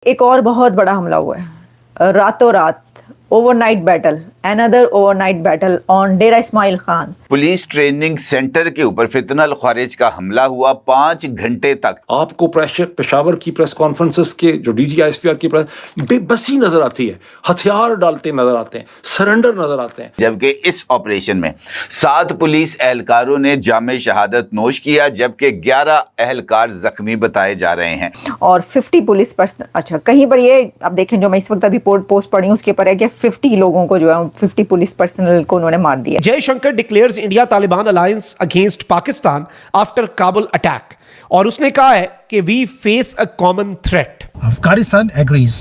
एक और बहुत बड़ा हमला हुआ है रातों रात। Overnight battle, another overnight battle on Dera Ismail Khan. Police training centre के ऊपर फितनल ख्वारिज का हमला हुआ 5 घंटे तक। आपको पेशावर की प्रेस कॉन्फ्रेंसेस के जो DGISPR की प्रेस बेबसी नजर आती है, हथियार डालते नजर आते हैं, सरेंडर नजर आते हैं। जबकि इस ऑपरेशन में 7 पुलिस एहलकारों ने जामे शहादत नोश किया, जबकि 11 एहलकार जख्मी बताए जा रहे हैं। और 50 पुलिस पर्सन, अच्छा कहीं पर ये आप देखें जो मैं इस वक्त अभी पोस्ट पढ़ी हूँ उसके ऊपर है कि 50 लोगों को जो है 50 पुलिस पर्सनल को उन्होंने मार दिया। Jaishankar declares India Taliban alliance against Pakistan after Kabul attack, और उसने कहा है कि we face a common threat. Afghanistan agrees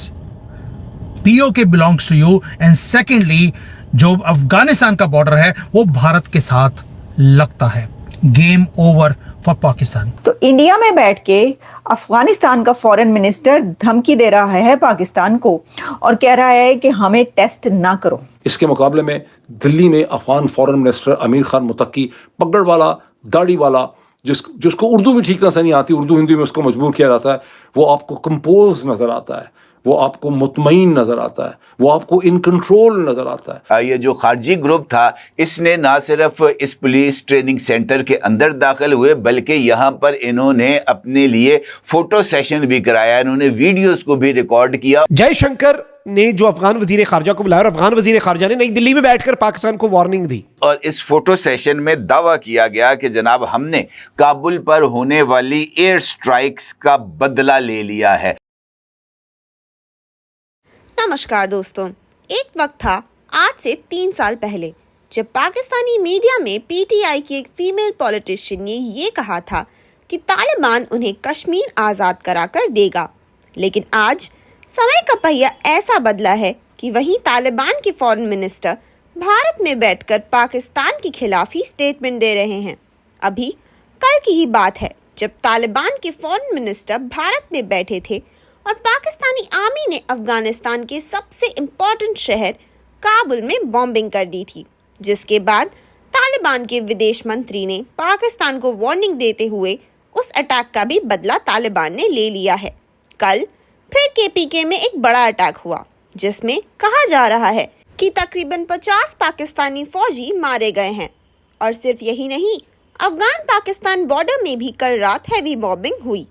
POK belongs to you, and secondly जो अफगानिस्तान का बॉर्डर है वो भारत के साथ लगता है। Game over for Pakistan. तो इंडिया में बैठ के अफगानिस्तान का फॉरेन मिनिस्टर धमकी दे रहा है पाकिस्तान को और कह रहा है कि हमें टेस्ट ना करो। इसके मुकाबले में दिल्ली में अफगान फॉरेन मिनिस्टर अमीर खान मुत्तकी, पगड़ वाला, दाढ़ी वाला, जिसको उर्दू भी ठीक तरह से नहीं आती, उर्दू हिंदी में उसको मजबूर किया जाता है, वो आपको कंपोज नजर आता है, वो आपको मुतमईन नजर आता है, वो आपको इन कंट्रोल नजर आता है। ये जो खारजी ग्रुप था इसने ना सिर्फ इस पुलिस ट्रेनिंग सेंटर के अंदर दाखिल हुए बल्कि यहाँ पर इन्होंने अपने लिए फोटो सेशन भी कराया, इन्होंने वीडियोस को भी रिकॉर्ड किया। जयशंकर ने जो अफगान वजीर खारजा को बुलाया और अफगान वजीर खारजा ने नई दिल्ली में बैठकर पाकिस्तान को वार्निंग दी। और इस फोटो सेशन में दावा किया गया कि जनाब हमने काबुल पर होने वाली एयर स्ट्राइक्स का बदला ले लिया है। नमस्कार दोस्तों, एक वक्त था आज से 3 साल पहले जब पाकिस्तानी मीडिया में PTI की एक फीमेल पॉलिटिशियन ने ये कहा था कि तालिबान उन्हें कश्मीर आज़ाद कराकर देगा। लेकिन आज समय का पहिया ऐसा बदला है कि वही तालिबान के फॉरेन मिनिस्टर भारत में बैठकर पाकिस्तान के खिलाफ ही स्टेटमेंट दे रहे हैं। अभी कल की ही बात है जब तालिबान के फॉरेन मिनिस्टर भारत में बैठे थे और पाकिस्तानी आर्मी ने अफगानिस्तान के सबसे इम्पोर्टेंट शहर काबुल में बॉम्बिंग कर दी थी, जिसके बाद तालिबान के विदेश मंत्री ने पाकिस्तान को वार्निंग देते हुए उस अटैक का भी बदला तालिबान ने ले लिया है। कल फिर KPK में एक बड़ा अटैक हुआ जिसमें कहा जा रहा है कि तकरीबन 50 पाकिस्तानी फौजी मारे गए हैं। और सिर्फ यही नहीं, अफगान पाकिस्तान बॉर्डर में भी कल रात हैवी बॉम्बिंग हुई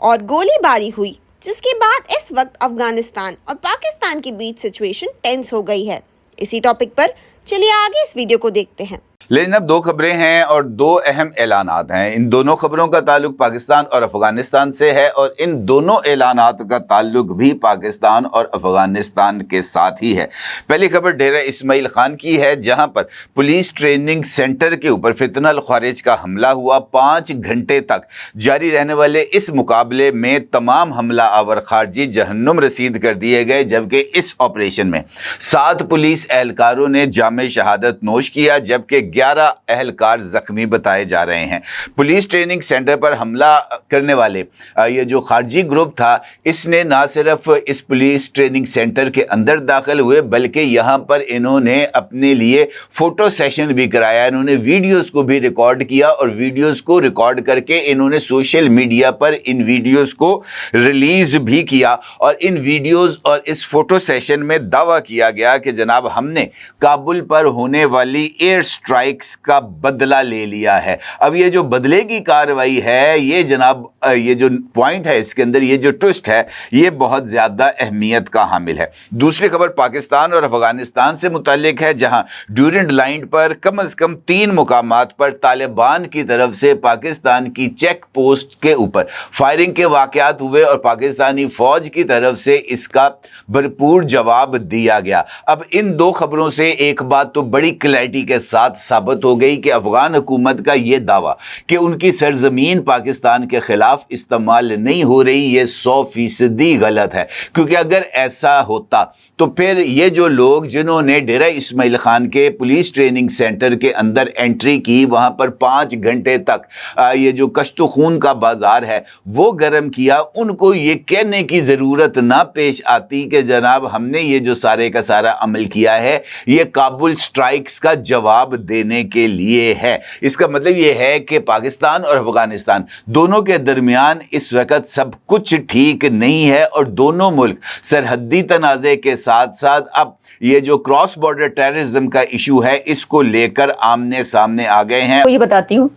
और गोलीबारी हुई, जिसके बाद इस वक्त अफगानिस्तान और पाकिस्तान के बीच सिचुएशन टेंस हो गई है। इसी टॉपिक पर चलिए आगे इस वीडियो को देखते हैं। लेकिन अब 2 खबरें हैं और 2 अहम ऐलानात हैं। इन दोनों खबरों का ताल्लुक पाकिस्तान और अफगानिस्तान से है और इन दोनों ऐलानात का ताल्लुक भी पाकिस्तान और अफगानिस्तान के साथ ही है। पहली खबर डेरा इस्माइल खान की है, जहां पर पुलिस ट्रेनिंग सेंटर के ऊपर फितनल ख्वारिज का हमला हुआ। 5 घंटे तक जारी रहने वाले इस मुकाबले में तमाम हमला आवर खारजी जहन्नुम रसीद कर दिए गए, जबकि इस ऑपरेशन में 7 पुलिस एहलकारों ने जामे शहादत नोश किया, जबकि 11 एहलकार जख्मी बताए जा रहे हैं। पुलिस ट्रेनिंग सेंटर पर हमला करने वाले ये जो खारजी ग्रुप था इसने ना सिर्फ इस पुलिस ट्रेनिंग सेंटर के अंदर दाखिल हुए बल्कि यहाँ पर इन्होंने अपने लिए फोटो सेशन भी कराया, इन्होंने वीडियोस को भी रिकॉर्ड किया और वीडियोस को रिकॉर्ड करके इन्होंने सोशल मीडिया पर इन वीडियोस को रिलीज भी किया। और इन वीडियोस और इस फोटो सेशन में दावा किया गया कि जनाब हमने काबुल पर होने वाली एयर स्ट्राइक्स का बदला ले लिया है। अब ये जो बदले की कार्रवाई है, ये जनाब ये जो पॉइंट है इसके अंदर, ये जो ट्विस्ट है, ये बहुत ज़्यादा अहमियत का हामिल है। दूसरी खबर पाकिस्तान और अफगानिस्तान से मुताल्लिक है, जहां ड्यूरेंट लाइन पर कम से कम 3 मुकामात पर तालिबान की तरफ से पाकिस्तान की चेक पोस्ट के ऊपर फायरिंग के वाक़यात हुए और पाकिस्तानी फ़ौज की तरफ से इसका भरपूर जवाब दिया गया। अब इन 2 खबरों से एक बात तो बड़ी क्लैरिटी के साथ साबित हो गई कि अफगान हुकूमत का ये दावा कि उनकी सरजमीन पाकिस्तान के खिलाफ इस्तेमाल नहीं हो रही, ये 100% गलत है। क्योंकि अगर ऐसा होता तो फिर ये जो लोग जिन्होंने डेरा इस्माइल खान के पुलिस ट्रेनिंग सेंटर के अंदर एंट्री की, वहाँ पर 5 घंटे तक ये जो कश्तो खून का बाजार है वो गर्म किया, उनको ये कहने की ज़रूरत ना पेश आती कि जनाब हमने ये जो सारे का सारा अमल किया है ये काबुल प्रिवेंटिबल स्ट्राइक्स का जवाब देने के लिए है। इसका मतलब ये है कि पाकिस्तान और अफगानिस्तान दोनों के दरमियान इस वक्त सब कुछ ठीक नहीं है और दोनों मुल्क सरहदी तनाज़े के साथ साथ अब ये जो क्रॉस बॉर्डर टेररिज्म का इशू है इसको लेकर आमने सामने आ गए हैं। तो ये बताती हूँ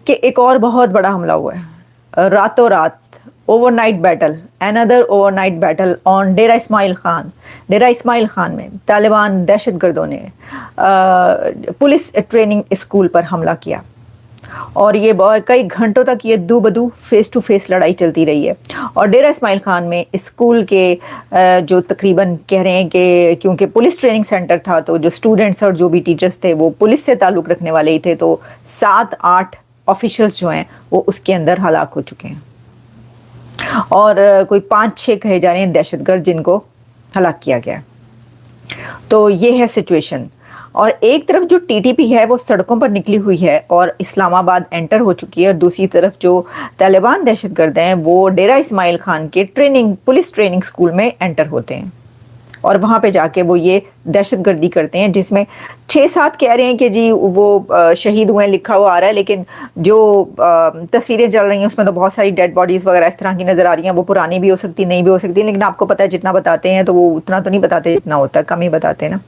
कि एक और बहुत बड़ा हमला हुआ है रातों रात, overnight battle, another overnight battle on Dera Ismail Khan. Dera Ismail Khan में तालिबान दहशतगर्दों ने पुलिस ट्रेनिंग स्कूल पर हमला किया और ये कई घंटों तक ये दो बदू फेस टू फेस लड़ाई चलती रही है। और डेरा इस्माइल खान में स्कूल के जो तकरीबन कह रहे हैं कि क्योंकि पुलिस ट्रेनिंग सेंटर था तो जो स्टूडेंट्स और जो भी टीचर्स थे वो पुलिस से ताल्लुक़ रखने वाले ही थे, तो 7-8 ऑफिशियल्स जो हैं वो उसके अंदर हलाक हो चुके हैं और कोई 5-6 कहे जा रहे हैं दहशतगर्द जिनको हलाक किया गया। तो ये है सिचुएशन। और एक तरफ जो टीटीपी है वो सड़कों पर निकली हुई है और इस्लामाबाद एंटर हो चुकी है और दूसरी तरफ जो तालिबान दहशतगर्द हैं वो डेरा इस्माइल खान के पुलिस ट्रेनिंग स्कूल में एंटर होते हैं और वहाँ पे जाके वो ये दहशतगर्दी करते हैं, जिसमें 6-7 कह रहे हैं कि जी वो शहीद हुए हैं, लिखा हुआ आ रहा है, लेकिन जो तस्वीरें चल रही हैं उसमें तो बहुत सारी डेड बॉडीज़ वगैरह इस तरह की नज़र आ रही हैं। वो पुरानी भी हो सकती, नहीं भी हो सकती, लेकिन आपको पता है जितना बताते हैं तो वो उतना तो नहीं बताते जितना होता है, कम ही बताते हैं ना।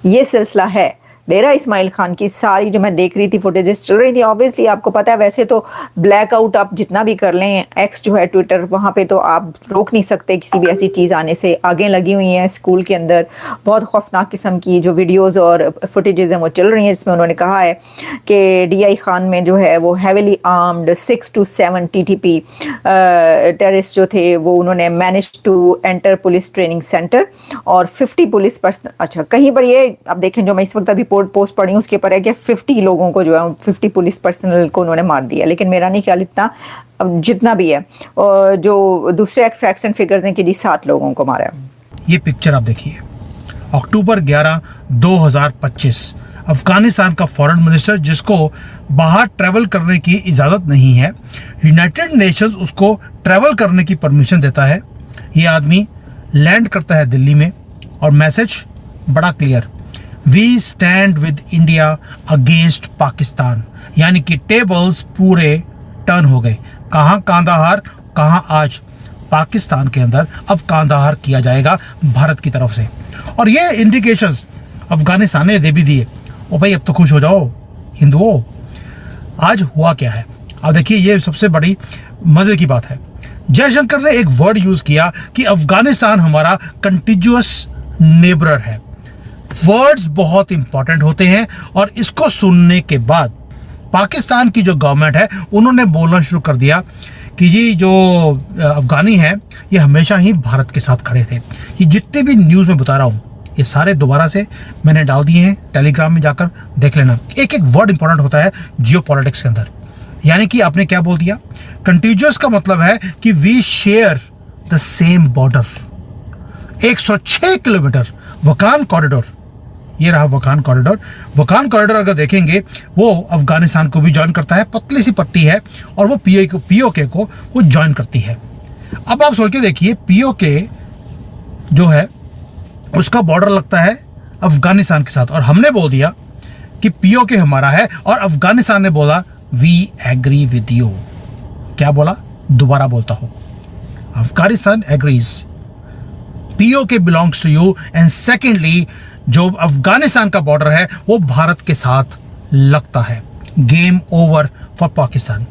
ये सिलसिला है डेरा इस्माइल खान की। सारी जो मैं देख रही थी फुटेजेस चल रही थी, ऑब्वियसली आपको पता है वैसे तो ब्लैकआउट आप जितना भी कर लें, एक्स जो है ट्विटर, वहाँ पे तो आप रोक नहीं सकते किसी भी ऐसी चीज़ आने से। आगे लगी हुई हैं स्कूल के अंदर बहुत खौफनाक किस्म की जो वीडियोज़ और फुटेजेस हैं वो चल रही हैं, जिसमें उन्होंने कहा है कि DI खान में जो है वो heavily armed 6 to 7 TTP terrorist जो थे वो उन्होंने manage to enter police training centre और 50 पुलिस पर्सन। अच्छा, कहीं पर ये आप देखें जो मैं इस वक्त अभी पोस्ट पढ़ी उसके ऊपर है कि 50 लोगों को जो है 50 पुलिस पर्सनल को उन्होंने मार दिया, लेकिन मेरा नहीं ख्याल इतना, जितना भी है और जो दूसरे फैक्ट्स एंड फिगर्स हैं कि जी 7 लोगों को मारा है। ये पिक्चर आप देखिए, अक्टूबर 11, 2025, अफगानिस्तान का फॉरेन मिनिस्टर जिसको बाहर ट्रैवल करने की इजाज़त नहीं है, यूनाइटेड नेशंस उसको ट्रैवल करने की परमिशन देता है। ये आदमी लैंड करता है दिल्ली में और मैसेज बड़ा clear, we stand with India against Pakistan, यानी कि टेबल्स पूरे टर्न हो गए। कहाँ कांदाहार, कहाँ आज पाकिस्तान के अंदर अब कांदाहार किया जाएगा भारत की तरफ से। और ये इंडिकेशंस अफगानिस्तान ने दे भी दिए। ओ भाई अब तो खुश हो जाओ हिंदुओं। आज हुआ क्या है अब देखिए, ये सबसे बड़ी मजे की बात है। जयशंकर ने एक वर्ड यूज किया कि अफगानिस्तान हमारा कंटिन्यूअस नेबरर है। वर्ड्स बहुत इंपॉर्टेंट होते हैं और इसको सुनने के बाद पाकिस्तान की जो गवर्नमेंट है उन्होंने बोलना शुरू कर दिया कि ये जो अफगानी है ये हमेशा ही भारत के साथ खड़े थे। ये जितने भी न्यूज़ में बता रहा हूँ ये सारे दोबारा से मैंने डाल दिए हैं, टेलीग्राम में जाकर देख लेना। एक एक वर्ड इंपॉर्टेंट होता है जियो पॉलिटिक्स के अंदर। यानी कि आपने क्या बोल दिया, कंटिन्यूअस का मतलब है कि we share the same border. 106 kilometre Wakhan corridor, ये रहा वकान कॉरिडोर। वकान कॉरिडोर अगर देखेंगे वो अफगानिस्तान को भी ज्वाइन करता है, पतली सी पट्टी है और वो POK को वो ज्वाइन करती है। अब आप सोच के देखिए, POK जो है उसका बॉर्डर लगता है अफगानिस्तान के साथ और हमने बोल दिया कि POK हमारा है और अफगानिस्तान ने बोला वी एग्री विद यू। क्या बोला, दोबारा बोलता हूं, Afghanistan agrees, POK belongs to you, and secondly जो अफगानिस्तान का बॉर्डर है वो भारत के साथ लगता है। Game over for Pakistan.